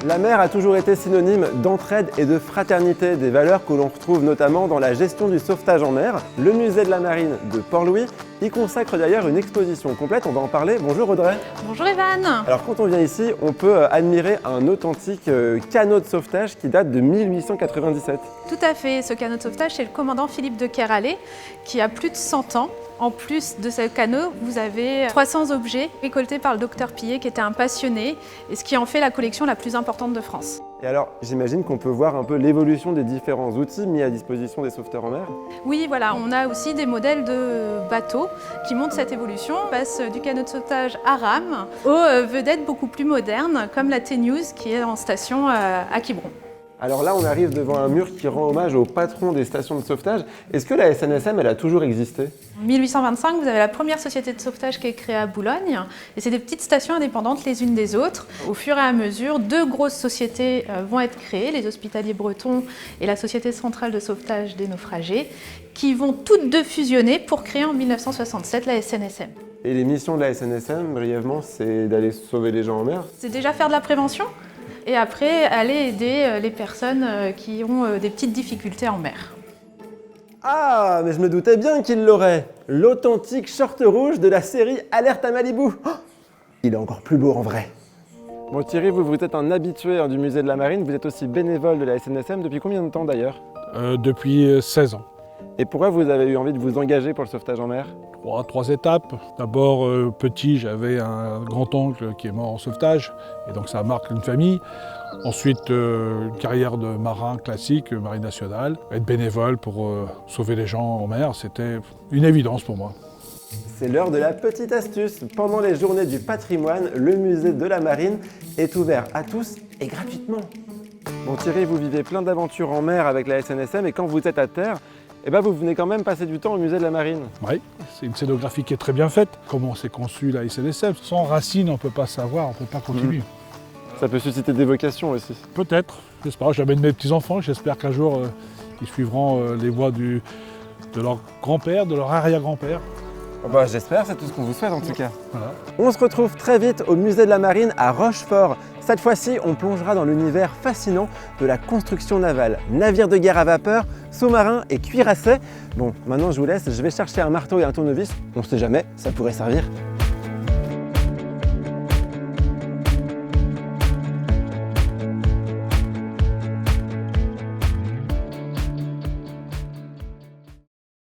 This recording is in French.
La mer a toujours été synonyme d'entraide et de fraternité, des valeurs que l'on retrouve notamment dans la gestion du sauvetage en mer. Le musée de la Marine de Port-Louis y consacre d'ailleurs une exposition complète, on va en parler. Bonjour Audrey. Bonjour Evan. Alors quand on vient ici, on peut admirer un authentique canot de sauvetage qui date de 1897. Tout à fait, ce canot de sauvetage, c'est le commandant Philippe de Keralé qui a plus de 100 ans. En plus de ce canot, vous avez 300 objets récoltés par le docteur Pillet qui était un passionné et ce qui en fait la collection la plus importante de France. Et alors, j'imagine qu'on peut voir un peu l'évolution des différents outils mis à disposition des sauveteurs en mer. Oui, voilà, on a aussi des modèles de bateaux qui montrent cette évolution. On passe du canot de sauvetage à rame aux vedettes beaucoup plus modernes comme la T-News qui est en station à Quiberon. Alors là, on arrive devant un mur qui rend hommage au patron des stations de sauvetage. Est-ce que la SNSM, elle a toujours existé ? En 1825, vous avez la première société de sauvetage qui est créée à Boulogne. Et c'est des petites stations indépendantes les unes des autres. Au fur et à mesure, deux grosses sociétés vont être créées, les Hospitaliers Bretons et la Société Centrale de Sauvetage des Naufragés, qui vont toutes deux fusionner pour créer en 1967 la SNSM. Et les missions de la SNSM, brièvement, c'est d'aller sauver les gens en mer ? C'est déjà faire de la prévention et après aller aider les personnes qui ont des petites difficultés en mer. Ah, mais je me doutais bien qu'il l'aurait. L'authentique short rouge de la série Alerte à Malibu. Oh, il est encore plus beau en vrai. Bon Thierry, vous êtes un habitué du musée de la Marine, vous êtes aussi bénévole de la SNSM. Depuis combien de temps d'ailleurs ? Depuis 16 ans. Et pourquoi vous avez eu envie de vous engager pour le sauvetage en mer ? Trois étapes. D'abord, petit, j'avais un grand-oncle qui est mort en sauvetage, et donc ça marque une famille. Ensuite, une carrière de marin classique, marine nationale. Être bénévole pour sauver les gens en mer, c'était une évidence pour moi. C'est l'heure de la petite astuce. Pendant les journées du patrimoine, le musée de la Marine est ouvert à tous et gratuitement. Bon Thierry, vous vivez plein d'aventures en mer avec la SNSM et quand vous êtes à terre, vous venez quand même passer du temps au musée de la Marine. Oui, c'est une scénographie qui est très bien faite. Comment c'est conçu la SNSM. Sans racines, on ne peut pas savoir, on ne peut pas continuer. Ça peut susciter des vocations aussi. Peut-être, j'espère. J'amène mes petits-enfants, j'espère qu'un jour, ils suivront les voies de leur grand-père, de leur arrière-grand-père. J'espère, c'est tout ce qu'on vous souhaite en tout cas. Voilà. On se retrouve très vite au musée de la Marine à Rochefort. Cette fois-ci, on plongera dans l'univers fascinant de la construction navale. Navires de guerre à vapeur, sous-marins et cuirassés. Bon, maintenant je vous laisse, je vais chercher un marteau et un tournevis. On ne sait jamais, ça pourrait servir.